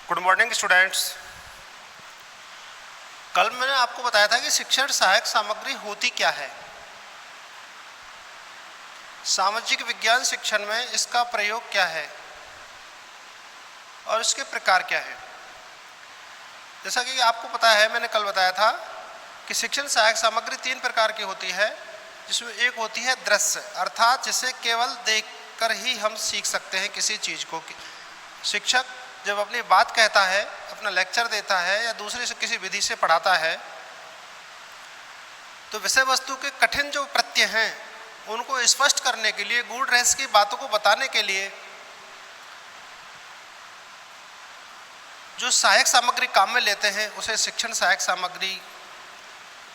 Good morning students. कल मैंने आपको बताया था कि शिक्षण सहायक सामग्री होती क्या है। सामाजिक विज्ञान शिक्षण में इसका प्रयोग क्या है और इसके प्रकार क्या है। जैसा कि आपको पता है, मैंने कल बताया था कि शिक्षण सहायक सामग्री 3 प्रकार की होती है, जिसमें एक होती है दृश्य, अर्थात जिसे केवल देखकर ही हम सीख सकते हैं किसी चीज़ को। शिक्षक जब अपनी बात कहता है, अपना लेक्चर देता है या दूसरे से किसी विधि से पढ़ाता है, तो विषय वस्तु के कठिन जो प्रत्यय हैं उनको स्पष्ट करने के लिए, गूढ़ रहस्य की बातों को बताने के लिए जो सहायक सामग्री काम में लेते हैं उसे शिक्षण सहायक सामग्री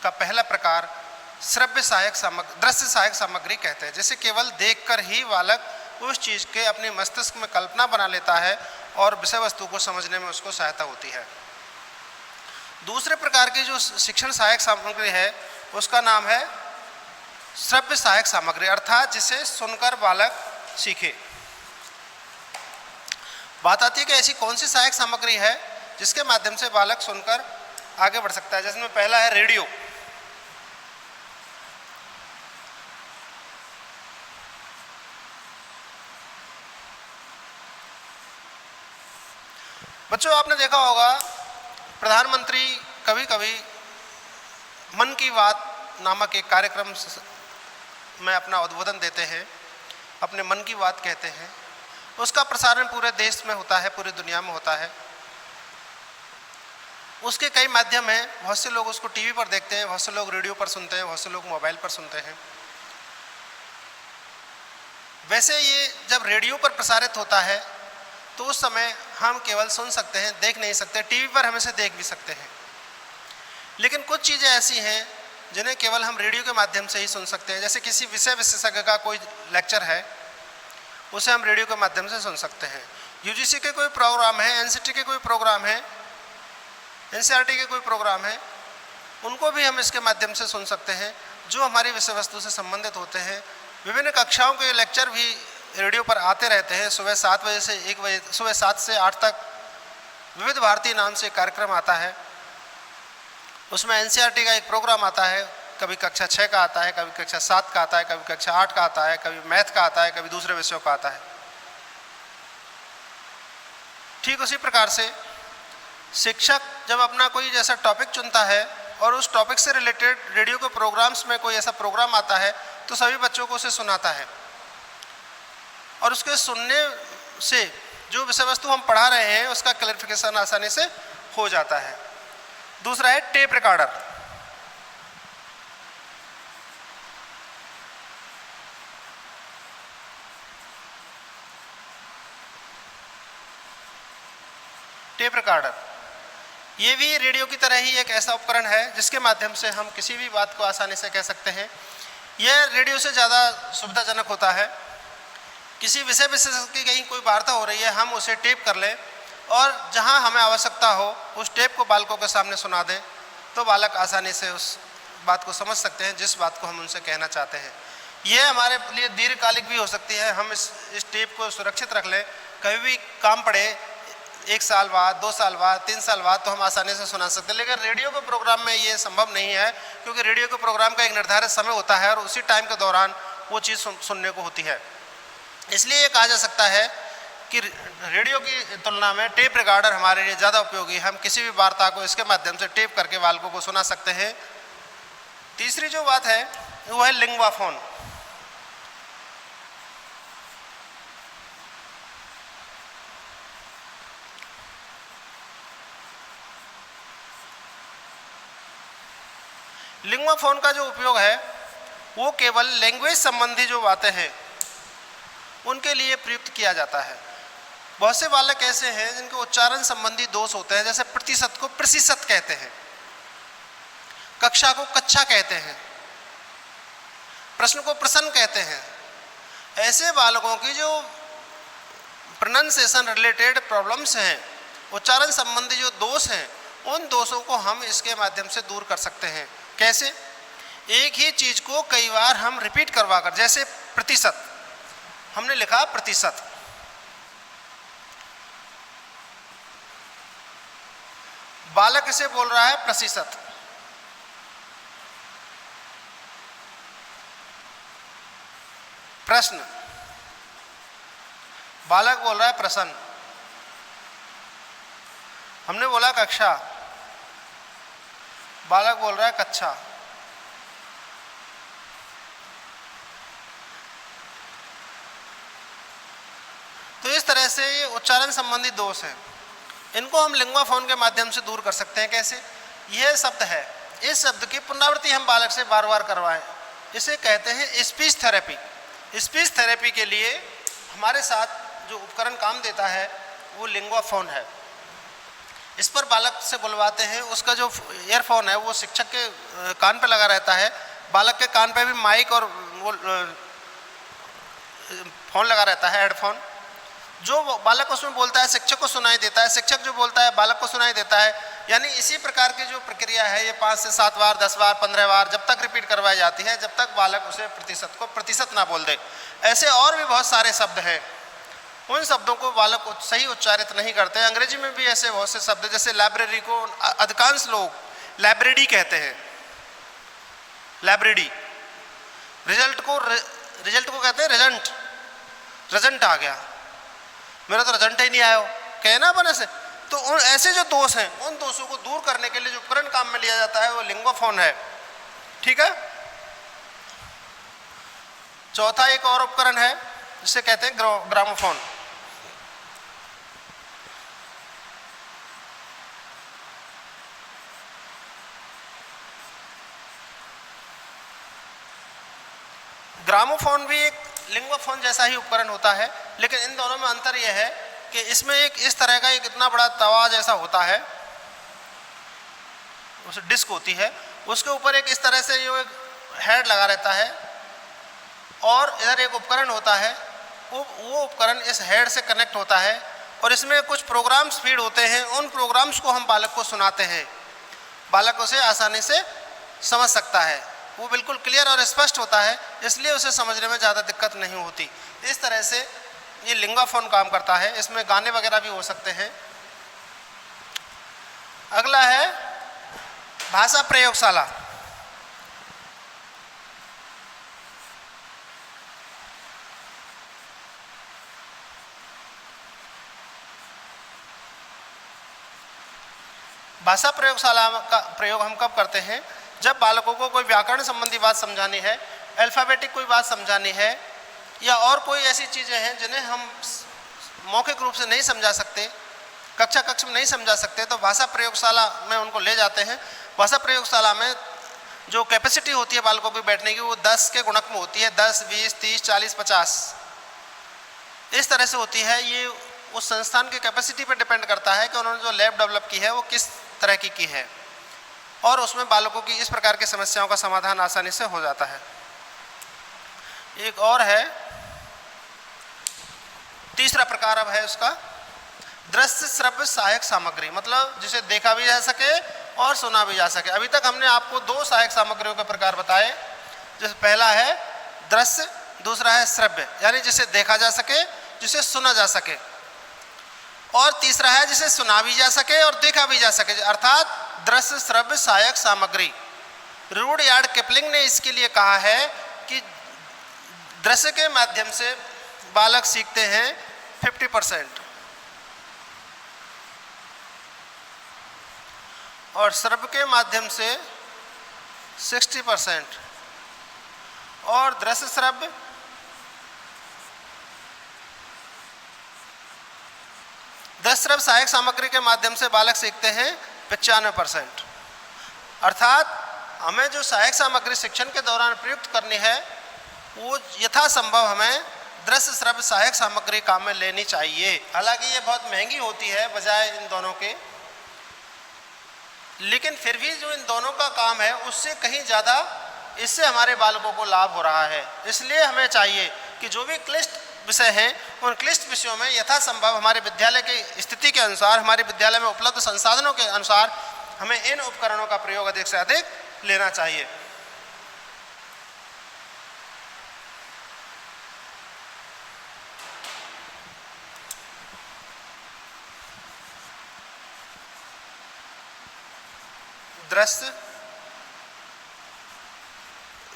का पहला प्रकार श्रव्य सहायक सामग्री, दृश्य सहायक सामग्री कहते हैं, जिसे केवल देखकर ही बालक उस चीज़ के अपने मस्तिष्क में कल्पना बना लेता है और विषय वस्तु को समझने में उसको सहायता होती है। दूसरे प्रकार की जो शिक्षण सहायक सामग्री है उसका नाम है श्रव्य सहायक सामग्री, अर्थात जिसे सुनकर बालक सीखे। बात आती है कि ऐसी कौन सी सहायक सामग्री है जिसके माध्यम से बालक सुनकर आगे बढ़ सकता है। जिसमें पहला है रेडियो। बच्चों, आपने देखा होगा प्रधानमंत्री कभी कभी मन की बात नामक एक कार्यक्रम में अपना उद्बोधन देते हैं, अपने मन की बात कहते हैं। उसका प्रसारण पूरे देश में होता है, पूरी दुनिया में होता है। उसके कई माध्यम हैं, बहुत से लोग उसको टीवी पर देखते हैं, बहुत से लोग रेडियो पर सुनते हैं, बहुत से लोग मोबाइल पर सुनते हैं। वैसे ये जब रेडियो पर प्रसारित होता है तो उस समय हम केवल सुन सकते हैं, देख नहीं सकते। टीवी पर हम इसे देख भी सकते हैं, लेकिन कुछ चीज़ें ऐसी हैं जिन्हें केवल हम रेडियो के माध्यम से ही सुन सकते हैं। जैसे किसी विषय विशेषज्ञ का कोई लेक्चर है, उसे हम रेडियो के माध्यम से सुन सकते हैं। यूजीसी के कोई प्रोग्राम है, एनसीटी के कोई प्रोग्राम है, एनसीईआरटी के कोई प्रोग्राम है, उनको भी हम इसके माध्यम से सुन सकते हैं, जो हमारी विषय वस्तु से संबंधित होते हैं। विभिन्न कक्षाओं के लेक्चर भी रेडियो पर आते रहते हैं। सुबह 7 बजे से 1 बजे, सुबह 7 से 8 तक विविध भारती नाम से कार्यक्रम आता है। उसमें एनसीईआरटी का एक प्रोग्राम आता है, कभी कक्षा 6 का आता है, कभी कक्षा 7 का आता है, कभी कक्षा 8 का आता है, कभी मैथ का आता है, कभी दूसरे विषयों का आता है। ठीक उसी प्रकार से शिक्षक जब अपना कोई जैसा टॉपिक चुनता है और उस टॉपिक से रिलेटेड रेडियो के प्रोग्राम्स में कोई ऐसा प्रोग्राम आता है तो सभी बच्चों को उसे सुनाता है, और उसके सुनने से जो विषय वस्तु हम पढ़ा रहे हैं उसका क्लैरिफिकेशन आसानी से हो जाता है। दूसरा है टेप रिकॉर्डर। टेप रिकॉर्डर ये भी रेडियो की तरह ही एक ऐसा उपकरण है जिसके माध्यम से हम किसी भी बात को आसानी से कह सकते हैं। यह रेडियो से ज़्यादा सुविधाजनक होता है। किसी विषय विशेषज्ञ की कहीं कोई वार्ता हो रही है, हम उसे टेप कर लें और जहां हमें आवश्यकता हो उस टेप को बालकों के सामने सुना दें, तो बालक आसानी से उस बात को समझ सकते हैं जिस बात को हम उनसे कहना चाहते हैं। यह हमारे लिए दीर्घकालिक भी हो सकती है। हम इस टेप को सुरक्षित रख लें, कभी भी काम पड़े 1 साल बाद, 2 साल बाद, 3 साल बाद, तो हम आसानी से सुना सकते हैं। लेकिन रेडियो के प्रोग्राम में ये संभव नहीं है, क्योंकि रेडियो के प्रोग्राम का एक निर्धारित समय होता है और उसी टाइम के दौरान वो चीज़ सुनने को होती है। इसलिए ये कहा जा सकता है कि रेडियो की तुलना में टेप रिकॉर्डर हमारे लिए ज़्यादा उपयोगी है। हम किसी भी वार्ता को इसके माध्यम से टेप करके बालकों को सुना सकते हैं। तीसरी जो बात है वो है लिंग्वा फोन। लिंग्वा फोन का जो उपयोग है वो केवल लैंग्वेज संबंधी जो बातें हैं उनके लिए प्रयुक्त किया जाता है। बहुत से बालक ऐसे हैं जिनके उच्चारण संबंधी दोष होते हैं, जैसे प्रतिशत को प्रतिशत कहते हैं, कक्षा को कक्षा कहते हैं, प्रश्न को प्रश्न कहते हैं। ऐसे बालकों की जो प्रोनाउंसिएशन रिलेटेड प्रॉब्लम्स हैं, उच्चारण संबंधी जो दोष हैं, उन दोषों को हम इसके माध्यम से दूर कर सकते हैं। कैसे? एक ही चीज को कई बार हम रिपीट करवा कर, जैसे प्रतिशत, हमने लिखा प्रतिशत, बालक इसे बोल रहा है प्रतिशत। प्रश्न, बालक बोल रहा है प्रश्न। हमने बोला कक्षा, बालक बोल रहा है कक्षा। तो इस तरह से ये उच्चारण संबंधी दोष हैं, इनको हम लिंग्वा फोन के माध्यम से दूर कर सकते हैं। कैसे? यह शब्द है, इस शब्द की पुनरावृत्ति हम बालक से बार बार करवाएं, इसे कहते हैं स्पीच थेरेपी। स्पीच थेरेपी के लिए हमारे साथ जो उपकरण काम देता है वो लिंग्वा फोन है। इस पर बालक से बुलवाते हैं, उसका जो ईयरफोन है वो शिक्षक के कान पे लगा रहता है, बालक के कान पे भी माइक और वो फोन लगा रहता है, हेडफोन। जो बालक उसमें बोलता है शिक्षक को सुनाई देता है, शिक्षक जो बोलता है बालक को सुनाई देता है। यानी इसी प्रकार की जो प्रक्रिया है ये 5 से 7 बार, 10 बार, 15 बार जब तक रिपीट करवाई जाती है, जब तक बालक उसे प्रतिशत को प्रतिशत ना बोल दे। ऐसे और भी बहुत सारे शब्द हैं, उन शब्दों को बालक सही उच्चारित नहीं करते हैं। अंग्रेजी में भी ऐसे बहुत से शब्द, जैसे लाइब्रेरी को अधिकांश लोग लाइब्रेरी कहते हैं, लाइब्रेरी। रिजल्ट को कहते हैं रिजल्ट, रिजल्ट आ गया, मेरा तो रिजल्ट ही नहीं आया, कहना बने से। तो उन ऐसे जो दोष हैं, उन दोषों को दूर करने के लिए जो उपकरण काम में लिया जाता है वो लिंग्वा फोन है। ठीक है। चौथा एक और उपकरण है जिसे कहते हैं ग्रामोफोन। ग्रामोफोन भी एक लिंग्वा फोन जैसा ही उपकरण होता है, लेकिन इन दोनों में अंतर यह है कि इसमें एक इस तरह का एक इतना बड़ा तवा जैसा होता है, उस डिस्क होती है, उसके ऊपर एक इस तरह से जो एक हेड लगा रहता है और इधर एक उपकरण होता है, वो उपकरण इस हेड से कनेक्ट होता है और इसमें कुछ प्रोग्राम्स फीड होते हैं। उन प्रोग्राम्स को हम बालक को सुनाते हैं, बालक उसे आसानी से समझ सकता है, वो बिल्कुल क्लियर और स्पष्ट होता है, इसलिए उसे समझने में ज़्यादा दिक्कत नहीं होती। इस तरह से ये लिंग्वा फोन काम करता है। इसमें गाने वगैरह भी हो सकते हैं। अगला है भाषा प्रयोगशाला। भाषा प्रयोगशाला का प्रयोग हम कब करते हैं? जब बालकों को कोई व्याकरण संबंधी बात समझानी है, अल्फ़ाबेटिक कोई बात समझानी है, या और कोई ऐसी चीज़ें हैं जिन्हें हम मौखिक रूप से नहीं समझा सकते, कक्षा में नहीं समझा सकते, तो भाषा प्रयोगशाला में उनको ले जाते हैं। भाषा प्रयोगशाला में जो कैपेसिटी होती है बालकों की बैठने की वो 10 के गुणक में होती है, 10, 20, 30, 40, 50 इस तरह से होती है। ये उस संस्थान की कैपेसिटी पर डिपेंड करता है कि उन्होंने जो लैब डेवलप की है वो किस तरह की है, और उसमें बालकों की इस प्रकार की समस्याओं का समाधान आसानी से हो जाता है। एक और है, तीसरा प्रकार अब है उसका दृश्य श्रव्य सहायक सामग्री, मतलब जिसे देखा भी जा सके और सुना भी जा सके। अभी तक हमने आपको 2 सहायक सामग्रियों के प्रकार बताए, जैसे पहला है दृश्य, दूसरा है श्रव्य, यानी जिसे देखा जा सके, जिसे सुना जा सके, और तीसरा है जिसे सुना भी जा सके और देखा भी जा सके, अर्थात दृश्य श्रव्य सहायक सामग्री। रुडयार्ड किपलिंग ने इसके लिए कहा है कि दृश्य के माध्यम से बालक सीखते हैं 50% और श्रव्य के माध्यम से 60%, और दृश्य श्रव्य सहायक सामग्री के माध्यम से बालक सीखते हैं 95%। अर्थात हमें जो सहायक सामग्री शिक्षण के दौरान प्रयुक्त करनी है वो यथासंभव हमें दृश्य श्रव्य सहायक सामग्री काम में लेनी चाहिए। हालांकि ये बहुत महंगी होती है बजाय इन दोनों के, लेकिन फिर भी जो इन दोनों का काम है उससे कहीं ज़्यादा इससे हमारे बालकों को लाभ हो रहा है। इसलिए हमें चाहिए कि जो भी क्लिष्ट विषय हैं उन क्लिष्ट विषयों में यथासंभव हमारे विद्यालय की स्थिति के अनुसार, हमारे विद्यालय में उपलब्ध संसाधनों के अनुसार हमें इन उपकरणों का प्रयोग अधिक से अधिक लेना चाहिए। दृश्य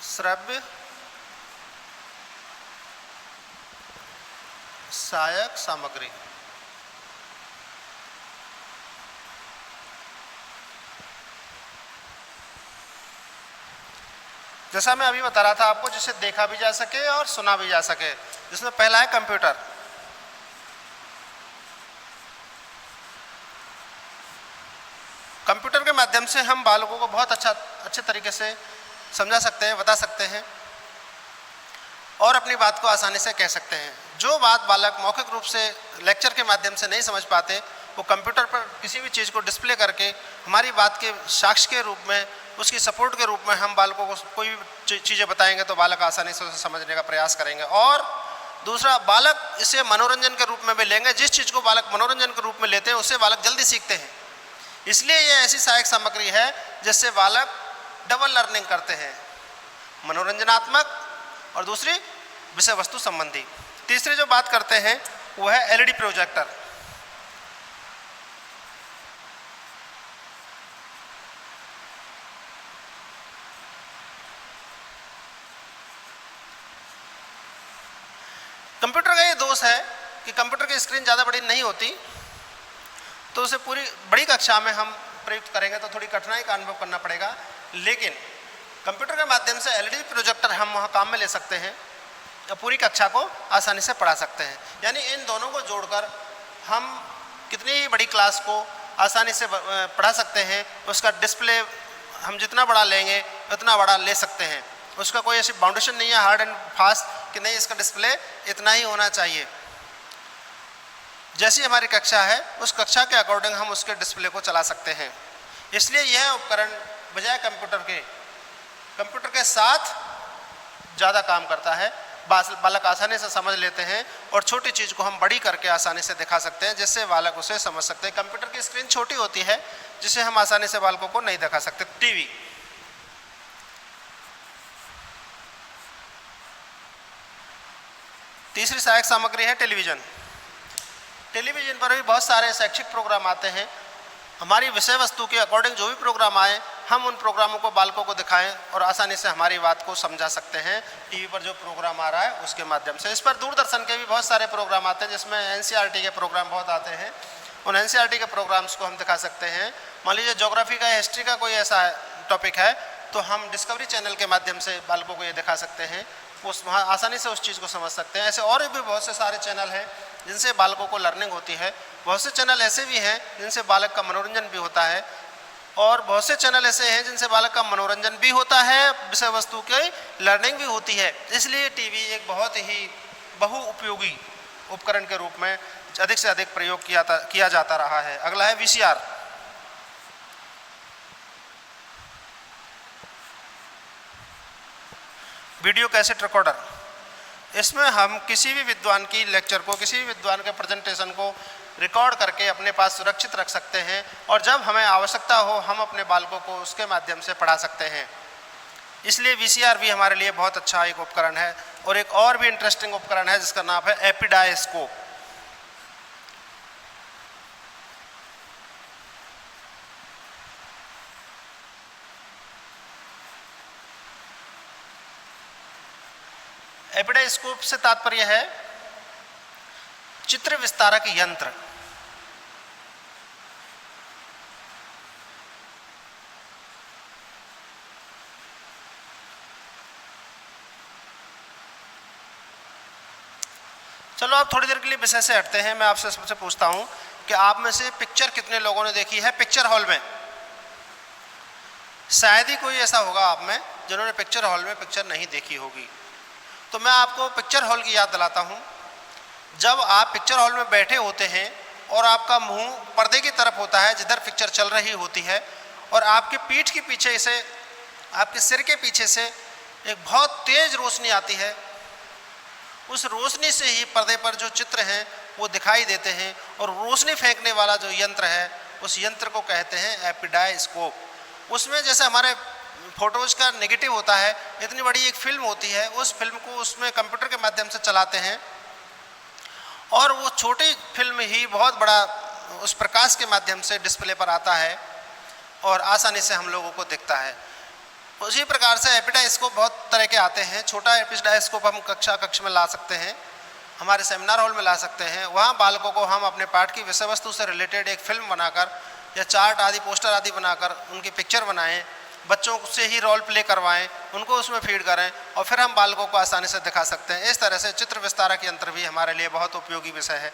श्रव्य सहायक सामग्री। जैसा मैं अभी बता रहा था आपको, जिसे देखा भी जा सके और सुना भी जा सके, जिसमें पहला है कंप्यूटर। कंप्यूटर के माध्यम से हम बालकों को बहुत अच्छे तरीके से समझा सकते हैं, बता सकते हैं और अपनी बात को आसानी से कह सकते हैं। जो बात बालक मौखिक रूप से लेक्चर के माध्यम से नहीं समझ पाते, वो कंप्यूटर पर किसी भी चीज़ को डिस्प्ले करके हमारी बात के साक्ष्य के रूप में, उसकी सपोर्ट के रूप में हम बालकों को कोई भी चीज़ें बताएंगे तो बालक आसानी से उसे समझने का प्रयास करेंगे। और दूसरा, बालक इसे मनोरंजन के रूप में भी लेंगे। जिस चीज़ को बालक मनोरंजन के रूप में लेते हैं उससे बालक जल्दी सीखते हैं। इसलिए ये ऐसी सहायक सामग्री है जिससे बालक डबल लर्निंग करते हैं, मनोरंजनात्मक और दूसरी विषय वस्तु संबंधी। तीसरी जो बात करते हैं वो है एलईडी प्रोजेक्टर। कंप्यूटर का ये दोष है कि कंप्यूटर की स्क्रीन ज़्यादा बड़ी नहीं होती, तो उसे पूरी बड़ी कक्षा में हम प्रयुक्त करेंगे तो थोड़ी कठिनाई का अनुभव करना पड़ेगा। लेकिन कंप्यूटर के माध्यम से एलईडी प्रोजेक्टर हम वहाँ काम में ले सकते हैं, पूरी कक्षा को आसानी से पढ़ा सकते हैं। यानी इन दोनों को जोड़कर हम कितनी ही बड़ी क्लास को आसानी से पढ़ा सकते हैं। उसका डिस्प्ले हम जितना बड़ा लेंगे उतना बड़ा ले सकते हैं। उसका कोई ऐसी बाउंडेशन नहीं है हार्ड एंड फास्ट कि नहीं इसका डिस्प्ले इतना ही होना चाहिए। जैसी हमारी कक्षा है उस कक्षा के अकॉर्डिंग हम उसके डिस्प्ले को चला सकते हैं। इसलिए यह उपकरण बजाय कंप्यूटर के साथ ज़्यादा काम करता है। बालक आसानी से समझ लेते हैं और छोटी चीज़ को हम बड़ी करके आसानी से दिखा सकते हैं, जिससे बालक उसे समझ सकते हैं। कंप्यूटर की स्क्रीन छोटी होती है जिसे हम आसानी से बालकों को नहीं दिखा सकते। टीवी, तीसरी सहायक सामग्री है टेलीविज़न। टेलीविज़न पर भी बहुत सारे शैक्षिक प्रोग्राम आते हैं। हमारी विषय वस्तु के अकॉर्डिंग जो भी प्रोग्राम आए हम उन प्रोग्रामों को बालकों को दिखाएं और आसानी से हमारी बात को समझा सकते हैं। टीवी पर जो प्रोग्राम आ रहा है उसके माध्यम से। इस पर दूरदर्शन के भी बहुत सारे प्रोग्राम आते हैं, जिसमें एनसीईआरटी के प्रोग्राम बहुत आते हैं। उन एनसीईआरटी के प्रोग्राम्स को हम दिखा सकते हैं। मान लीजिए ज्योग्राफी का, हिस्ट्री का कोई ऐसा टॉपिक है तो हम डिस्कवरी चैनल के माध्यम से बालकों को ये दिखा सकते हैं, उस वहाँ आसानी से उस चीज़ को समझ सकते हैं। ऐसे और भी बहुत से सारे चैनल हैं जिनसे बालकों को लर्निंग होती है। बहुत से चैनल ऐसे भी हैं जिनसे बालक का मनोरंजन भी होता है और बहुत से चैनल ऐसे हैं जिनसे बालक का मनोरंजन भी होता है, विषय वस्तु की लर्निंग भी होती है। इसलिए टीवी एक बहुत ही बहुउपयोगी उपकरण के रूप में अधिक से अधिक प्रयोग किया जाता रहा है। अगला है वीसीआर। Video cassette recorder. इसमें हम किसी भी विद्वान की लेक्चर को, किसी भी विद्वान के प्रेजेंटेशन को रिकॉर्ड करके अपने पास सुरक्षित रख सकते हैं और जब हमें आवश्यकता हो हम अपने बालकों को उसके माध्यम से पढ़ा सकते हैं। इसलिए वीसीआर भी हमारे लिए बहुत अच्छा एक उपकरण है। और एक और भी इंटरेस्टिंग उपकरण है जिसका नाम है एपिडायस्कोप। एपिडायस्कोप से तात्पर्य है चित्र विस्तारक यंत्र। चलो आप थोड़ी देर के लिए विषय से हटते हैं। मैं आपसे सबसे पूछता हूं कि आप में से पिक्चर कितने लोगों ने देखी है पिक्चर हॉल में? शायद ही कोई ऐसा होगा आप में जिन्होंने पिक्चर हॉल में पिक्चर नहीं देखी होगी। तो मैं आपको पिक्चर हॉल की याद दिलाता हूं। जब आप पिक्चर हॉल में बैठे होते हैं और आपका मुंह पर्दे की तरफ होता है जिधर पिक्चर चल रही होती है और आपके पीठ के पीछे से, आपके सिर के पीछे से एक बहुत तेज रोशनी आती है। उस रोशनी से ही पर्दे पर जो चित्र हैं वो दिखाई देते हैं और रोशनी फेंकने वाला जो यंत्र है उस यंत्र को कहते हैं एपिडायस्कोप। उसमें जैसे हमारे फोटोज का नेगेटिव होता है, इतनी बड़ी एक फिल्म होती है, उस फिल्म को उसमें कंप्यूटर के माध्यम से चलाते हैं और वो छोटी फिल्म ही बहुत बड़ा उस प्रकाश के माध्यम से डिस्प्ले पर आता है। और आसानी से हम लोगों को दिखता है। उसी प्रकार से एपिडाइस्कोप बहुत तरह के आते हैं। छोटा एपिडाइस्कोप हम कक्ष में ला सकते हैं, हमारे सेमिनार हॉल में ला सकते हैं। वहाँ बालकों को हम अपने पाठ की विषय वस्तु से रिलेटेड एक फिल्म बनाकर या चार्ट आदि पोस्टर आदि बनाकर उनकी पिक्चर बनाएं, बच्चों से ही रोल प्ले करवाएं, उनको उसमें फीड करें और फिर हम बालकों को आसानी से दिखा सकते हैं। इस तरह से चित्र विस्तारक यंत्र भी हमारे लिए बहुत उपयोगी विषय है,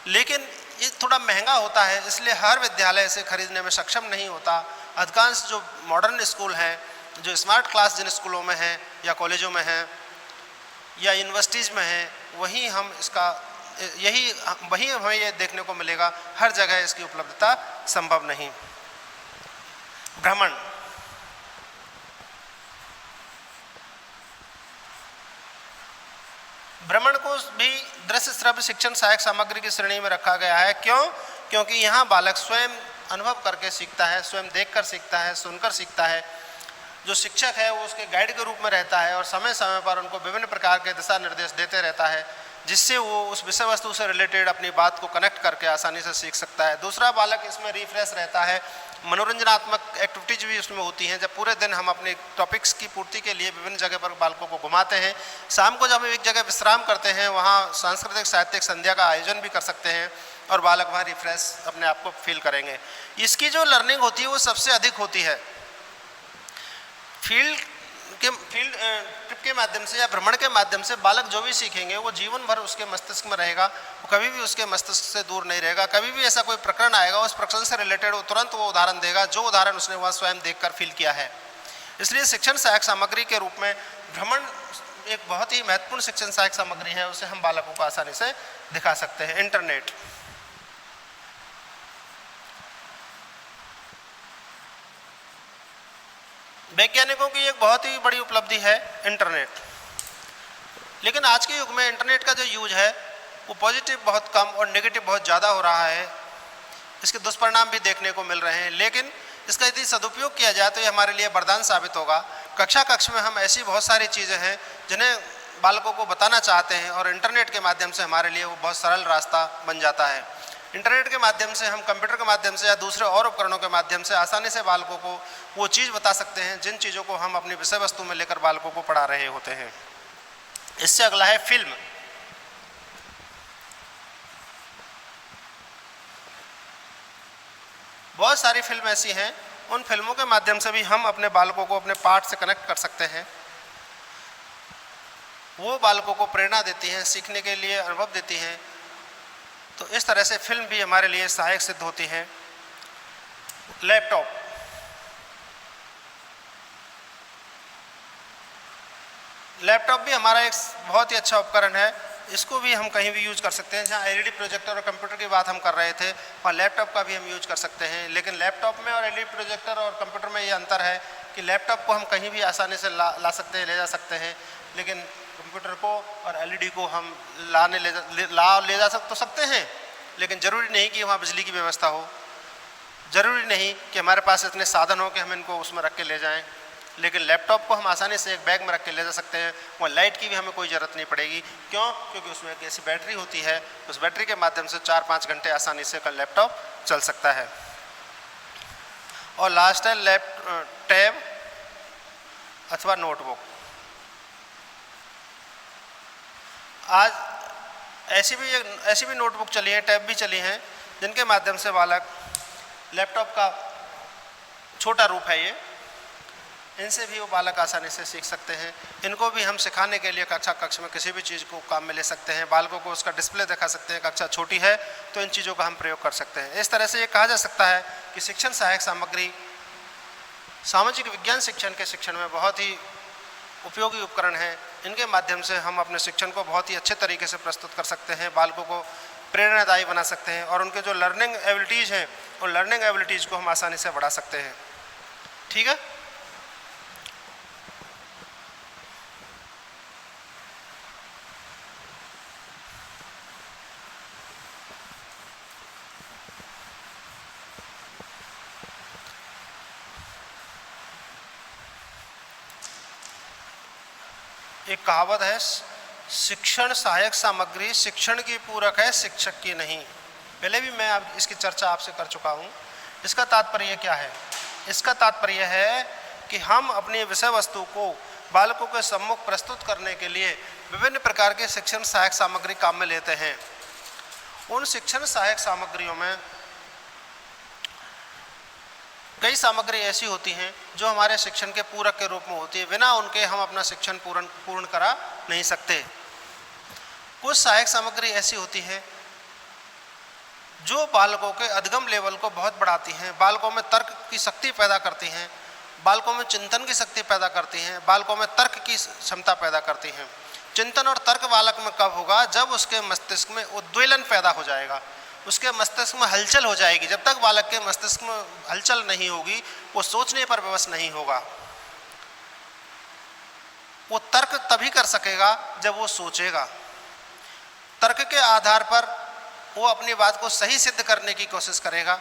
लेकिन ये थोड़ा महंगा होता है, इसलिए हर विद्यालय इसे खरीदने में सक्षम नहीं होता। अधिकांश जो मॉडर्न स्कूल हैं, जो स्मार्ट क्लास जिन स्कूलों में हैं या कॉलेजों में हैं या यूनिवर्सिटीज़ में हैं, वहीं हमें ये देखने को मिलेगा। हर जगह इसकी उपलब्धता संभव नहीं। भ्रमण, भ्रमण को भी दृश्य श्रव्य शिक्षण सहायक सामग्री की श्रेणी में रखा गया है। क्यों? क्योंकि यहाँ बालक स्वयं अनुभव करके सीखता है, स्वयं देखकर सीखता है, सुनकर सीखता है। जो शिक्षक है वो उसके गाइड के रूप में रहता है और समय समय पर उनको विभिन्न प्रकार के दिशा निर्देश देते रहता है, जिससे वो उस विषय वस्तु से रिलेटेड अपनी बात को कनेक्ट करके आसानी से सीख सकता है। दूसरा, बालक इसमें रिफ्रेश रहता है, मनोरंजनात्मक एक्टिविटीज भी उसमें होती हैं। जब पूरे दिन हम अपने टॉपिक्स की पूर्ति के लिए विभिन्न जगह पर बालकों को घुमाते हैं, शाम को जब हम एक जगह विश्राम करते हैं, वहाँ सांस्कृतिक साहित्यिक संध्या का आयोजन भी कर सकते हैं और बालक वहाँ रिफ्रेश अपने आप को फील करेंगे। इसकी जो लर्निंग होती है वो सबसे अधिक होती है फील्ड ट्रिप के माध्यम से या भ्रमण के माध्यम से। बालक जो भी सीखेंगे वो जीवन भर उसके मस्तिष्क में रहेगा, वो कभी भी उसके मस्तिष्क से दूर नहीं रहेगा। कभी भी ऐसा कोई प्रकरण आएगा, उस प्रकरण से रिलेटेड वो तुरंत वो उदाहरण देगा जो उदाहरण उसने वहाँ स्वयं देखकर फील किया है। इसलिए शिक्षण सहायक सामग्री के रूप में भ्रमण एक बहुत ही महत्वपूर्ण शिक्षण सहायक सामग्री है, उसे हम बालकों को आसानी से दिखा सकते हैं। इंटरनेट, वैज्ञानिकों की एक बहुत ही बड़ी उपलब्धि है इंटरनेट, लेकिन आज के युग में इंटरनेट का जो यूज है वो पॉजिटिव बहुत कम और नेगेटिव बहुत ज़्यादा हो रहा है। इसके दुष्परिणाम भी देखने को मिल रहे हैं, लेकिन इसका यदि सदुपयोग किया जाए तो ये हमारे लिए वरदान साबित होगा। कक्ष में हम ऐसी बहुत सारी चीज़ें हैं जिन्हें बालकों को बताना चाहते हैं और इंटरनेट के माध्यम से हमारे लिए वो बहुत सरल रास्ता बन जाता है। इंटरनेट के माध्यम से हम कंप्यूटर के माध्यम से या दूसरे और उपकरणों के माध्यम से आसानी से बालकों को वो चीज़ बता सकते हैं जिन चीज़ों को हम अपनी विषय वस्तु में लेकर बालकों को पढ़ा रहे होते हैं। इससे अगला है फिल्म। बहुत सारी फिल्म ऐसी हैं, उन फिल्मों के माध्यम से भी हम अपने बालकों को अपने पाठ से कनेक्ट कर सकते हैं। वो बालकों को प्रेरणा देती हैं, सीखने के लिए अनुभव देती हैं। तो इस तरह से फिल्म भी हमारे लिए सहायक सिद्ध होती है। लैपटॉप, लैपटॉप भी हमारा एक बहुत ही अच्छा उपकरण है। इसको भी हम कहीं भी यूज कर सकते हैं। जहाँ एलईडी प्रोजेक्टर और कंप्यूटर की बात हम कर रहे थे, वहाँ लैपटॉप का भी हम यूज कर सकते हैं। लेकिन लैपटॉप में और एलईडी प्रोजेक्टर और कंप्यूटर में ये अंतर है कि लैपटॉप को हम कहीं भी आसानी से ला सकते हैं, ले जा सकते हैं, लेकिन कंप्यूटर को और एलईडी को हम ले जा सकते हैं, लेकिन ज़रूरी नहीं कि वहाँ बिजली की व्यवस्था हो, ज़रूरी नहीं कि हमारे पास इतने साधन हो कि हम इनको उसमें रख के ले जाएं। लेकिन लैपटॉप को हम आसानी से एक बैग में रख के ले जा सकते हैं। वहाँ लाइट की भी हमें कोई ज़रूरत नहीं पड़ेगी। क्यों? क्योंकि उसमें एक ऐसी बैटरी होती है, उस बैटरी के माध्यम से 4-5 घंटे आसानी से लैपटॉप चल सकता है। और लास्ट है टैब अथवा नोटबुक। आज ऐसी भी नोटबुक चली हैं, टैब भी चली हैं, जिनके माध्यम से बालक, लैपटॉप का छोटा रूप है ये, इनसे भी वो बालक आसानी से सीख सकते हैं। इनको भी हम सिखाने के लिए कक्ष में किसी भी चीज़ को काम में ले सकते हैं। बालकों को उसका डिस्प्ले दिखा सकते हैं। कक्षा छोटी है तो इन चीज़ों का हम प्रयोग कर सकते हैं। इस तरह से ये कहा जा सकता है कि शिक्षण सहायक सामग्री सामाजिक विज्ञान शिक्षण के शिक्षण में बहुत ही उपयोगी उपकरण है। इनके माध्यम से हम अपने शिक्षण को बहुत ही अच्छे तरीके से प्रस्तुत कर सकते हैं, बालकों को प्रेरणादायी बना सकते हैं और उनके जो लर्निंग एबिलिटीज़ हैं उन लर्निंग एबिलिटीज़ को हम आसानी से बढ़ा सकते हैं। ठीक है। एक कहावत है, शिक्षण सहायक सामग्री शिक्षण की पूरक है, शिक्षक की नहीं। पहले भी मैं इसकी चर्चा आपसे कर चुका हूँ। इसका तात्पर्य क्या है? इसका तात्पर्य है कि हम अपनी विषय वस्तु को बालकों के सम्मुख प्रस्तुत करने के लिए विभिन्न प्रकार के शिक्षण सहायक सामग्री काम में लेते हैं। उन शिक्षण सहायक सामग्रियों में कई सामग्री ऐसी होती हैं जो हमारे शिक्षण के पूरक के रूप में होती है, बिना उनके हम अपना शिक्षण पूर्ण करा नहीं सकते। कुछ सहायक सामग्री ऐसी होती है जो बालकों के अधिगम लेवल को बहुत बढ़ाती हैं, बालकों में तर्क की शक्ति पैदा करती हैं, बालकों में चिंतन की शक्ति पैदा करती हैं, बालकों में तर्क की क्षमता पैदा करती हैं। चिंतन और तर्क बालक में कब होगा? जब उसके मस्तिष्क में उद्वेलन पैदा हो जाएगा, उसके मस्तिष्क में हलचल हो जाएगी। जब तक बालक के मस्तिष्क में हलचल नहीं होगी वो सोचने पर विवश नहीं होगा। वो तर्क तभी कर सकेगा जब वो सोचेगा। तर्क के आधार पर वो अपनी बात को सही सिद्ध करने की कोशिश करेगा।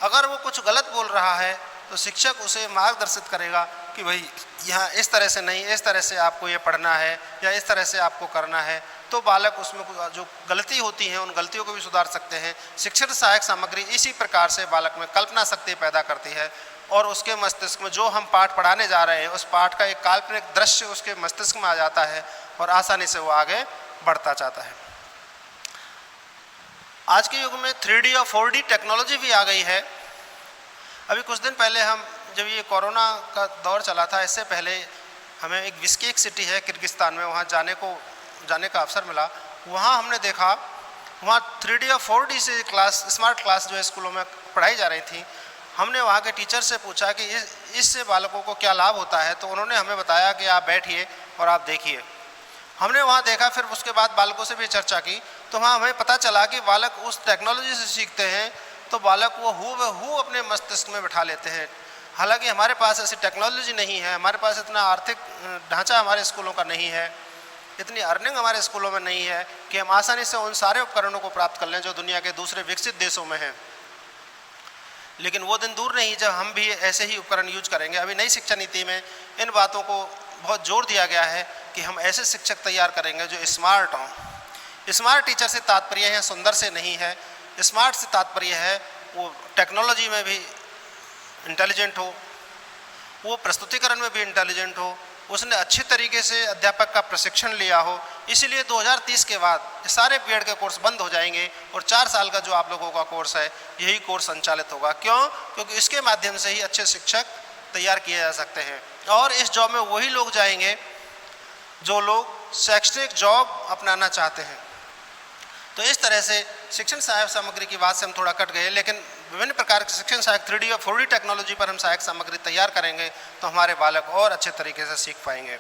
अगर वो कुछ गलत बोल रहा है तो शिक्षक उसे मार्गदर्शित करेगा कि भाई यहाँ इस तरह से नहीं, इस तरह से आपको ये पढ़ना है या इस तरह से आपको करना है। तो बालक उसमें जो गलती होती है उन गलतियों को भी सुधार सकते हैं। शिक्षण सहायक सामग्री इसी प्रकार से बालक में कल्पना शक्ति पैदा करती है और उसके मस्तिष्क में जो हम पाठ पढ़ाने जा रहे हैं उस पाठ का एक काल्पनिक दृश्य उसके मस्तिष्क में आ जाता है और आसानी से वो आगे बढ़ता जाता है। आज के युग में 3D और 4D टेक्नोलॉजी भी आ गई है। अभी कुछ दिन पहले हम जब ये कोरोना का दौर चला था, इससे पहले हमें एक बिश्केक सिटी है किर्गिस्तान में, वहाँ जाने का अवसर मिला। वहाँ हमने देखा वहाँ 3D और 4D से क्लास, स्मार्ट क्लास जो है स्कूलों में पढ़ाई जा रही थी। हमने वहाँ के टीचर से पूछा कि इससे बालकों को क्या लाभ होता है, तो उन्होंने हमें बताया कि आप बैठिए और आप देखिए। हमने वहाँ देखा, फिर उसके बाद बालकों से भी चर्चा की तो वहाँ हमें पता चला कि बालक उस टेक्नोलॉजी से सीखते हैं तो बालक वो हूबहू अपने मस्तिष्क में बैठा लेते हैं। हालांकि हमारे पास ऐसी टेक्नोलॉजी नहीं है, हमारे पास इतना आर्थिक ढांचा हमारे स्कूलों का नहीं है, इतनी अर्निंग हमारे स्कूलों में नहीं है कि हम आसानी से उन सारे उपकरणों को प्राप्त कर लें जो दुनिया के दूसरे विकसित देशों में हैं। लेकिन वो दिन दूर नहीं जब हम भी ऐसे ही उपकरण यूज करेंगे। अभी नई शिक्षा नीति में इन बातों को बहुत जोर दिया गया है कि हम ऐसे शिक्षक तैयार करेंगे जो स्मार्ट हों। स्मार्ट टीचर से तात्पर्य है सुंदर से नहीं है, स्मार्ट से तात्पर्य है वो टेक्नोलॉजी में भी इंटेलिजेंट हो, वो प्रस्तुतिकरण में भी इंटेलिजेंट हो, उसने अच्छे तरीके से अध्यापक का प्रशिक्षण लिया हो। इसलिए 2030 के बाद सारे बीएड के कोर्स बंद हो जाएंगे और 4 साल का जो आप लोगों का कोर्स है यही कोर्स संचालित होगा। क्यों? क्योंकि इसके माध्यम से ही अच्छे शिक्षक तैयार किए जा सकते हैं और इस जॉब में वही लोग जाएंगे जो लोग शैक्षणिक जॉब अपनाना चाहते हैं। तो इस तरह से शिक्षण सहायक सामग्री की बात से हम थोड़ा कट गए, लेकिन विभिन्न प्रकार के शिक्षण सहायक 3D और 4D टेक्नोलॉजी पर हम सहायक सामग्री तैयार करेंगे तो हमारे बालक और अच्छे तरीके से सीख पाएंगे।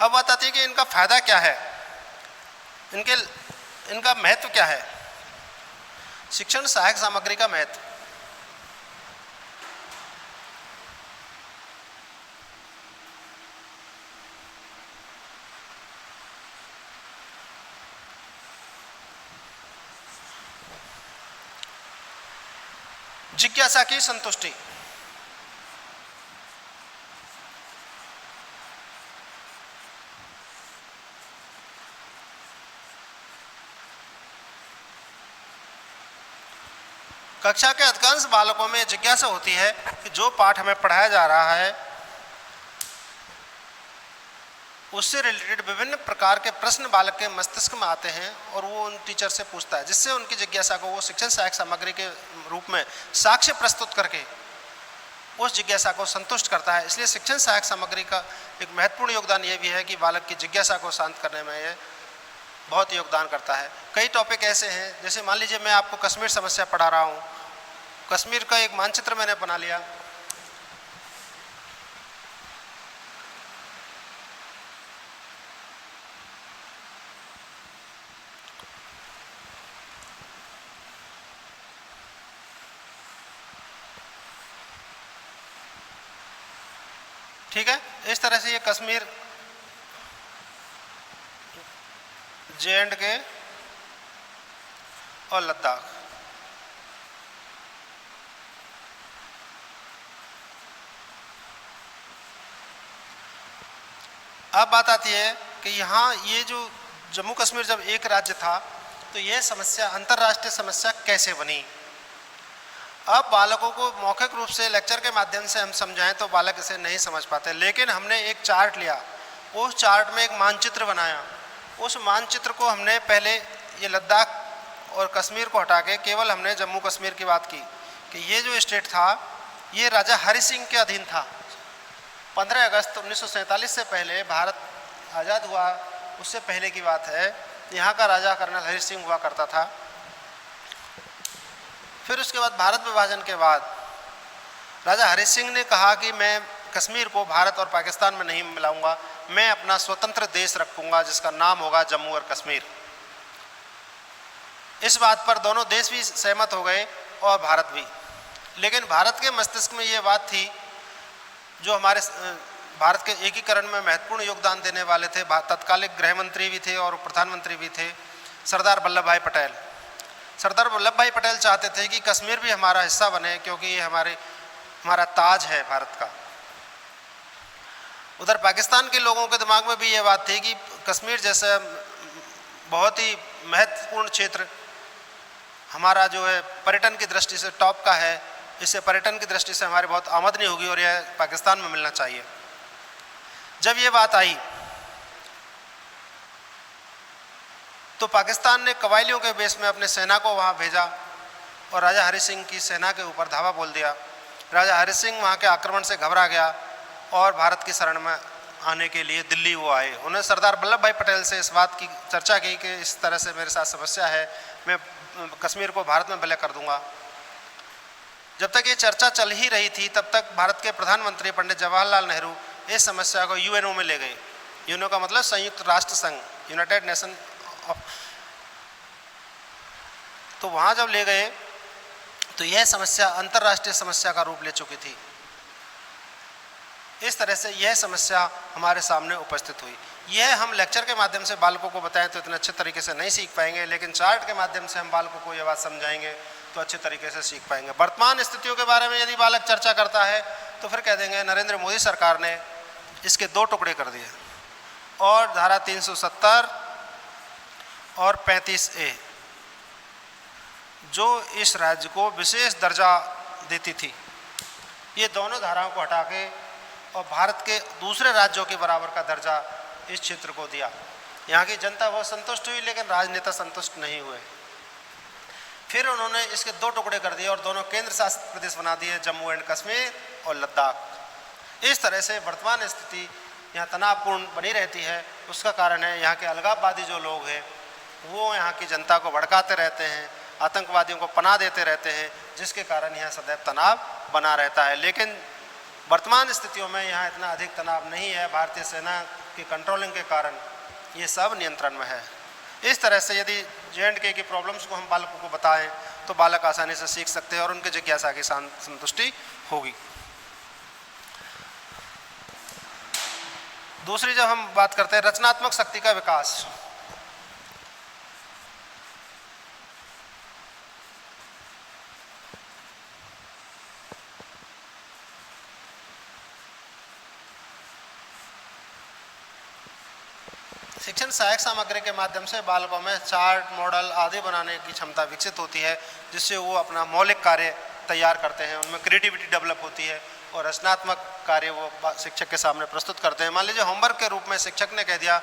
अब बात आती है कि इनका फ़ायदा क्या है, इनका महत्व क्या है। शिक्षण सहायक सामग्री का महत्व, जिज्ञासा की संतुष्टि। कक्षा के अधिकांश बालकों में जिज्ञासा होती है कि जो पाठ हमें पढ़ाया जा रहा है उससे रिलेटेड विभिन्न प्रकार के प्रश्न बालक के मस्तिष्क में आते हैं और वो उन टीचर से पूछता है, जिससे उनकी जिज्ञासा को वो शिक्षण सहायक सामग्री के रूप में साक्ष्य प्रस्तुत करके उस जिज्ञासा को संतुष्ट करता है। इसलिए शिक्षण सहायक सामग्री का एक महत्वपूर्ण योगदान ये भी है कि बालक की जिज्ञासा को शांत करने में ये बहुत योगदान करता है। कई टॉपिक ऐसे हैं, जैसे मान लीजिए मैं आपको कश्मीर समस्या पढ़ा रहा हूँ, कश्मीर का एक मानचित्र मैंने बना लिया, ठीक है। इस तरह से ये कश्मीर, J&K और लद्दाख, अब बात आती है कि यहाँ ये जो जम्मू कश्मीर जब एक राज्य था तो ये समस्या अंतर्राष्ट्रीय समस्या कैसे बनी। अब बालकों को मौखिक रूप से लेक्चर के माध्यम से हम समझाएं तो बालक इसे नहीं समझ पाते, लेकिन हमने एक चार्ट लिया, उस चार्ट में एक मानचित्र बनाया। उस मानचित्र को हमने पहले ये लद्दाख और कश्मीर को हटा के केवल हमने जम्मू कश्मीर की बात की कि ये जो स्टेट था ये राजा हरि सिंह के अधीन था। 15 अगस्त 1947 से पहले भारत आज़ाद हुआ, उससे पहले की बात है, यहाँ का राजा कर्नल हरि सिंह हुआ करता था। फिर उसके बाद भारत विभाजन के बाद राजा हरि सिंह ने कहा कि मैं कश्मीर को भारत और पाकिस्तान में नहीं मिलाऊंगा, मैं अपना स्वतंत्र देश रखूंगा जिसका नाम होगा जम्मू और कश्मीर। इस बात पर दोनों देश भी सहमत हो गए और भारत भी। लेकिन भारत के मस्तिष्क में ये बात थी, जो हमारे भारत के एकीकरण में महत्वपूर्ण योगदान देने वाले थे, तत्कालिक गृह मंत्री भी थे और प्रधानमंत्री भी थे, सरदार वल्लभ भाई पटेल। सरदार वल्लभ भाई पटेल चाहते थे कि कश्मीर भी हमारा हिस्सा बने, क्योंकि ये हमारा ताज है भारत का। उधर पाकिस्तान के लोगों के दिमाग में भी ये बात थी कि कश्मीर जैसा बहुत ही महत्वपूर्ण क्षेत्र हमारा जो है पर्यटन की दृष्टि से टॉप का है, इससे पर्यटन की दृष्टि से हमारी बहुत आमदनी होगी और यह पाकिस्तान में मिलना चाहिए। जब ये बात आई तो पाकिस्तान ने कबायलियों के बेस में अपने सेना को वहाँ भेजा और राजा हरि सिंह की सेना के ऊपर धावा बोल दिया। राजा हरि सिंह वहाँ के आक्रमण से घबरा गया और भारत की शरण में आने के लिए दिल्ली वो आए। उन्होंने सरदार वल्लभ भाई पटेल से इस बात की चर्चा की कि इस तरह से मेरे साथ समस्या है, मैं कश्मीर को भारत में विलय कर दूंगा। जब तक ये चर्चा चल ही रही थी तब तक भारत के प्रधानमंत्री पंडित जवाहरलाल नेहरू इस समस्या को यूएनओ में ले गए। यूएनओ का मतलब संयुक्त राष्ट्र संघ, यूनाइटेड नेशन ऑफ। तो वहाँ जब ले गए तो यह समस्या अंतर्राष्ट्रीय समस्या का रूप ले चुकी थी। इस तरह से यह समस्या हमारे सामने उपस्थित हुई। यह हम लेक्चर के माध्यम से बालकों को बताएं तो इतने अच्छे तरीके से नहीं सीख पाएंगे, लेकिन चार्ट के माध्यम से हम बालकों को यह बात समझाएंगे तो अच्छे तरीके से सीख पाएंगे। वर्तमान स्थितियों के बारे में यदि बालक चर्चा करता है तो फिर कह देंगे नरेंद्र मोदी सरकार ने इसके 2 टुकड़े कर दिए और धारा 370 और 35A जो इस राज्य को विशेष दर्जा देती थी, ये दोनों धाराओं को हटा के और भारत के दूसरे राज्यों के बराबर का दर्जा इस क्षेत्र को दिया। यहाँ की जनता बहुत संतुष्ट हुई, लेकिन राजनेता संतुष्ट नहीं हुए। फिर उन्होंने इसके 2 टुकड़े कर दिए और दोनों केंद्र शासित प्रदेश बना दिए, जम्मू एंड कश्मीर और लद्दाख। इस तरह से वर्तमान स्थिति यहाँ तनावपूर्ण बनी रहती है। उसका कारण है यहाँ के अलगाववादी जो लोग हैं वो यहाँ की जनता को भड़काते रहते हैं, आतंकवादियों को पनाह देते रहते हैं, जिसके कारण यहाँ सदैव तनाव बना रहता है। लेकिन वर्तमान स्थितियों में यहाँ इतना अधिक तनाव नहीं है। भारतीय सेना की कंट्रोलिंग के कारण ये सब नियंत्रण में है। इस तरह से यदि J&K की प्रॉब्लम्स को हम बालकों को बताएं तो बालक आसानी से सीख सकते हैं और उनके जिज्ञासा की संतुष्टि होगी। दूसरी जब हम बात करते हैं रचनात्मक शक्ति का विकास, शिक्षण सहायक सामग्री के माध्यम से बालकों में चार्ट, मॉडल आदि बनाने की क्षमता विकसित होती है, जिससे वो अपना मौलिक कार्य तैयार करते हैं, उनमें क्रिएटिविटी डेवलप होती है और रचनात्मक कार्य वो शिक्षक के सामने प्रस्तुत करते हैं। मान लीजिए होमवर्क के रूप में शिक्षक ने कह दिया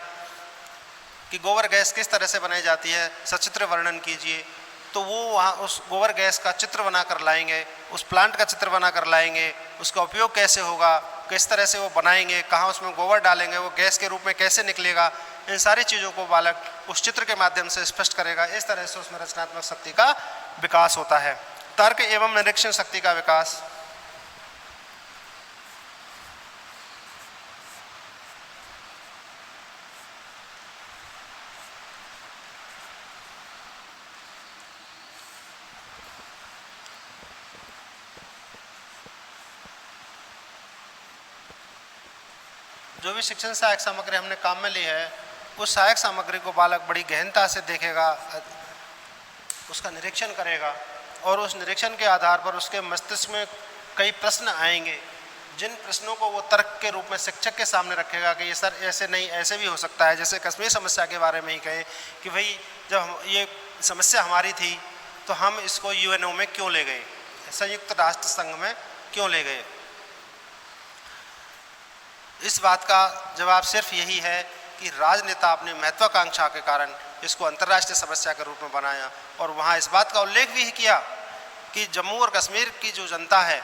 कि गोबर गैस किस तरह से बनाई जाती है, सचित्र वर्णन कीजिए, तो वो वहाँ उस गोबर गैस का चित्र बना कर लाएंगे, उस प्लांट का चित्र बना कर लाएंगे, उसका उपयोग कैसे होगा, किस तरह से वो बनाएंगे, कहाँ उसमें गोबर डालेंगे, वो गैस के रूप में कैसे निकलेगा, इन सारी चीज़ों को बालक उस चित्र के माध्यम से स्पष्ट करेगा। इस तरह से उसमें रचनात्मक शक्ति का विकास होता है। तर्क एवं निरीक्षण शक्ति का विकास, जो भी शिक्षण सहायक सामग्री हमने काम में ली है उस सहायक सामग्री को बालक बड़ी गहनता से देखेगा, उसका निरीक्षण करेगा और उस निरीक्षण के आधार पर उसके मस्तिष्क में कई प्रश्न आएंगे, जिन प्रश्नों को वो तर्क के रूप में शिक्षक के सामने रखेगा कि ये सर ऐसे नहीं, ऐसे भी हो सकता है। जैसे कश्मीर समस्या के बारे में ही कहें कि भाई जब ये समस्या हमारी थी तो हम इसको यूएनओ में क्यों ले गए, संयुक्त राष्ट्र संघ में क्यों ले गए? इस बात का जवाब सिर्फ यही है कि राजनेता अपनी महत्वाकांक्षा के कारण इसको अंतर्राष्ट्रीय समस्या के रूप में बनाया और वहाँ इस बात का उल्लेख भी किया कि जम्मू और कश्मीर की जो जनता है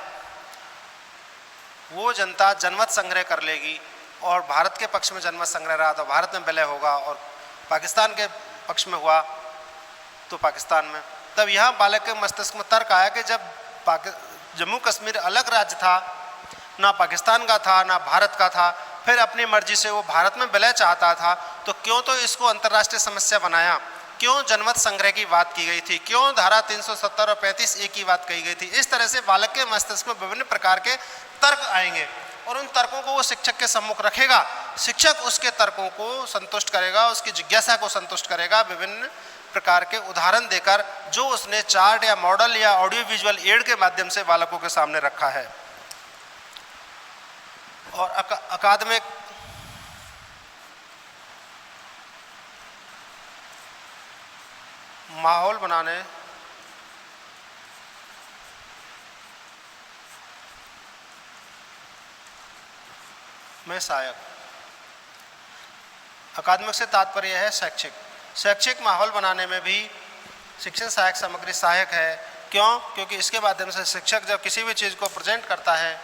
वो जनता जनमत संग्रह कर लेगी और भारत के पक्ष में जनमत संग्रह रहा तो भारत में विलय होगा और पाकिस्तान के पक्ष में हुआ तो पाकिस्तान में। तब यहाँ बालक के मस्तिष्क में तर्क आया कि जब जम्मू कश्मीर अलग राज्य था, ना पाकिस्तान का था ना भारत का था, फिर अपनी मर्जी से वो भारत में विलय चाहता था, तो क्यों तो इसको अंतर्राष्ट्रीय समस्या बनाया, क्यों जनमत संग्रह की बात की गई थी, क्यों धारा 370 और 35A की बात कही गई थी। इस तरह से बालक के मस्तिष्क में विभिन्न प्रकार के तर्क आएंगे और उन तर्कों को वो शिक्षक के सम्मुख रखेगा। शिक्षक उसके तर्कों को संतुष्ट करेगा, उसकी जिज्ञासा को संतुष्ट करेगा विभिन्न प्रकार के उदाहरण देकर, जो उसने चार्ट या मॉडल या ऑडियो विजुअल एड के माध्यम से बालकों के सामने रखा है। और अकादमिक माहौल बनाने में सहायक। अकादमिक से तात्पर्य है शैक्षिक माहौल बनाने में भी शिक्षण सहायक सामग्री सहायक है। क्यों? क्योंकि इसके माध्यम से शिक्षक जब किसी भी चीज़ को प्रेजेंट करता है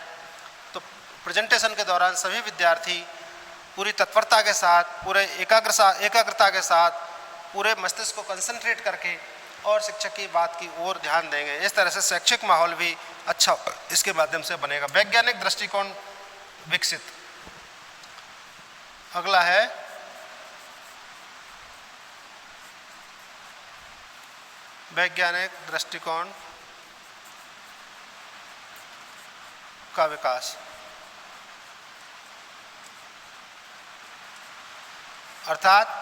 तो प्रेजेंटेशन के दौरान सभी विद्यार्थी पूरी तत्परता के साथ, पूरे एकाग्रता के साथ, पूरे मस्तिष्क को कंसंट्रेट करके और शिक्षक की बात की ओर ध्यान देंगे। इस तरह से शैक्षिक माहौल भी अच्छा इसके माध्यम से बनेगा। वैज्ञानिक दृष्टिकोण विकसित। अगला है वैज्ञानिक दृष्टिकोण का विकास, अर्थात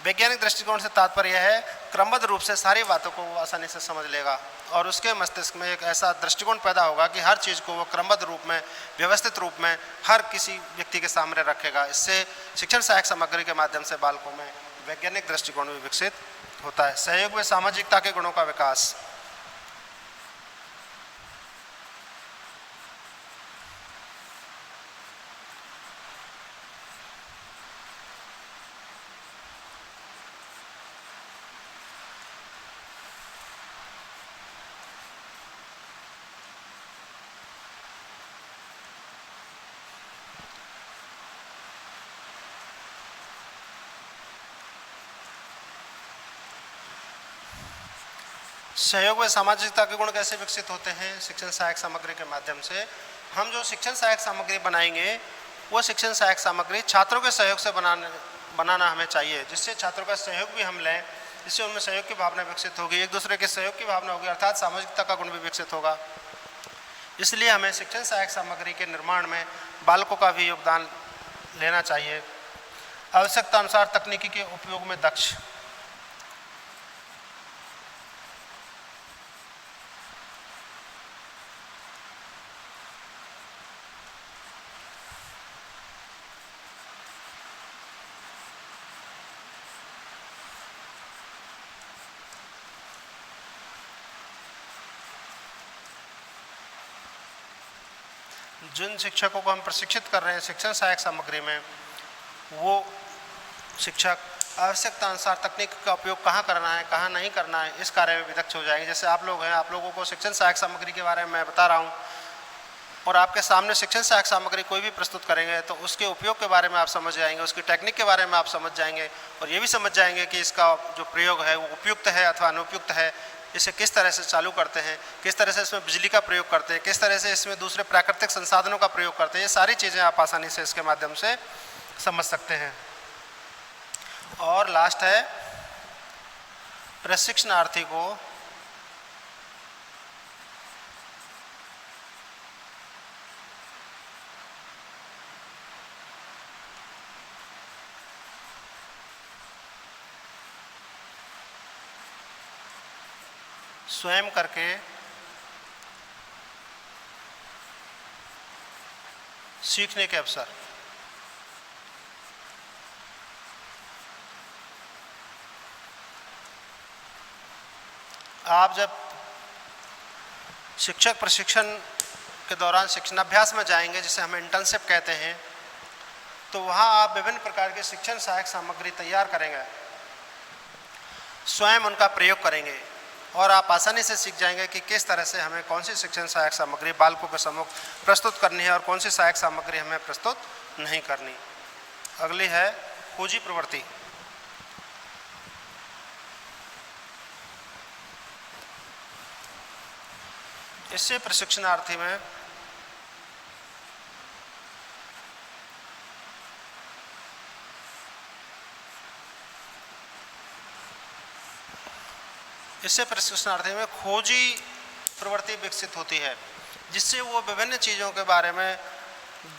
वैज्ञानिक दृष्टिकोण से तात्पर्य है क्रमबद्ध रूप से सारी बातों को वो आसानी से समझ लेगा और उसके मस्तिष्क में एक ऐसा दृष्टिकोण पैदा होगा कि हर चीज़ को वो क्रमबद्ध रूप में, व्यवस्थित रूप में हर किसी व्यक्ति के सामने रखेगा। इससे शिक्षण सहायक सामग्री के माध्यम से बालकों में वैज्ञानिक दृष्टिकोण भी विकसित होता है। सहयोग में सामाजिकता के गुणों का विकास। सहयोग में सामाजिकता के गुण कैसे विकसित होते हैं? शिक्षण सहायक सामग्री के माध्यम से। हम जो शिक्षण सहायक सामग्री बनाएंगे वो शिक्षण सहायक सामग्री छात्रों के सहयोग से बनाना हमें चाहिए, जिससे छात्रों का सहयोग भी हम लें, जिससे उनमें सहयोग की भावना विकसित होगी, एक दूसरे के सहयोग की भावना होगी, अर्थात सामाजिकता का गुण भी विकसित होगा। इसलिए हमें शिक्षण सहायक सामग्री के निर्माण में बालकों का भी योगदान लेना चाहिए। आवश्यकता अनुसार तकनीकी के उपयोग में दक्ष। जिन शिक्षकों को हम प्रशिक्षित कर रहे हैं शिक्षण सहायक सामग्री में, वो शिक्षक आवश्यकता अनुसार तकनीक का उपयोग कहाँ करना है, कहाँ नहीं करना है, इस कार्य में विदग्ध हो जाएंगे। जैसे आप लोग हैं, आप लोगों को शिक्षण सहायक सामग्री के बारे में मैं बता रहा हूँ और आपके सामने शिक्षण सहायक सामग्री कोई भी प्रस्तुत करेंगे तो उसके उपयोग के बारे में आप समझ जाएंगे, उसकी टेक्निक के बारे में आप समझ जाएंगे और ये भी समझ जाएंगे कि इसका जो प्रयोग है वो उपयुक्त है अथवा अनुपयुक्त है, इसे किस तरह से चालू करते हैं, किस तरह से इसमें बिजली का प्रयोग करते हैं, किस तरह से इसमें दूसरे प्राकृतिक संसाधनों का प्रयोग करते हैं। ये सारी चीज़ें आप आसानी से इसके माध्यम से समझ सकते हैं। और लास्ट है प्रशिक्षणार्थी को स्वयं करके सीखने के अवसर। आप जब शिक्षक प्रशिक्षण के दौरान शिक्षणाभ्यास में जाएंगे, जिसे हम इंटर्नशिप कहते हैं, तो वहाँ आप विभिन्न प्रकार की शिक्षण सहायक सामग्री तैयार करेंगे, स्वयं उनका प्रयोग करेंगे और आप आसानी से सीख जाएंगे कि किस तरह से हमें कौन सी शिक्षण सहायक सामग्री बालकों के सम्मुख प्रस्तुत करनी है और कौन सी सहायक सामग्री हमें प्रस्तुत नहीं करनी। अगली है खोजी प्रवृत्ति। इससे प्रशिक्षणार्थी में खोजी प्रवृत्ति विकसित होती है, जिससे वो विभिन्न चीज़ों के बारे में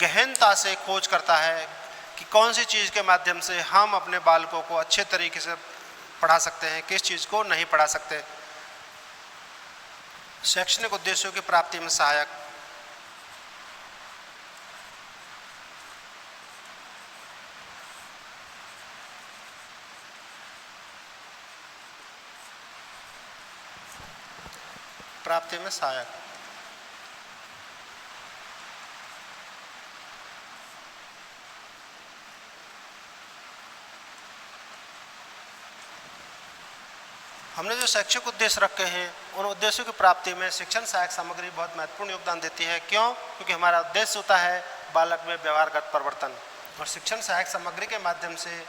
गहनता से खोज करता है कि कौन सी चीज़ के माध्यम से हम अपने बालकों को अच्छे तरीके से पढ़ा सकते हैं, किस चीज़ को नहीं पढ़ा सकते। शैक्षणिक उद्देश्यों की प्राप्ति में सहायक। प्राप्ति में सहायक। हमने जो शैक्षिक उद्देश्य रखे हैं, उन उद्देश्यों की प्राप्ति में शिक्षण सहायक सामग्री बहुत महत्वपूर्ण योगदान देती है। क्यों? क्योंकि हमारा उद्देश्य होता है बालक में व्यवहारगत परिवर्तन, और शिक्षण सहायक सामग्री के माध्यम से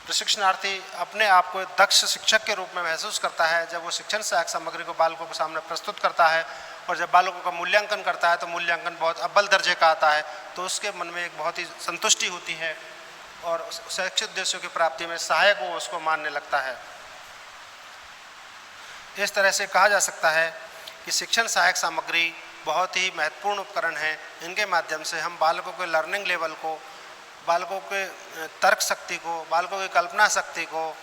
प्रशिक्षणार्थी अपने आप को दक्ष शिक्षक के रूप में महसूस करता है। जब वो शिक्षण सहायक सामग्री को बालकों के सामने प्रस्तुत करता है और जब बालकों का मूल्यांकन करता है तो मूल्यांकन बहुत अव्वल दर्जे का आता है, तो उसके मन में एक बहुत ही संतुष्टि होती है और शैक्षिक उद्देश्यों की प्राप्ति में सहायक वो उसको मानने लगता है। इस तरह से कहा जा सकता है कि शिक्षण सहायक सामग्री बहुत ही महत्वपूर्ण उपकरण है। इनके माध्यम से हम बालकों के लर्निंग लेवल को, बालकों के तर्क शक्ति को, बालकों की कल्पना शक्ति को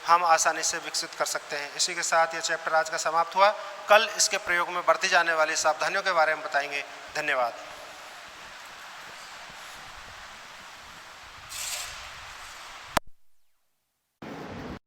हम आसानी से विकसित कर सकते हैं। इसी के साथ ये चैप्टर आज का समाप्त हुआ। कल इसके प्रयोग में बरती जाने वाली सावधानियों के बारे में बताएंगे। धन्यवाद।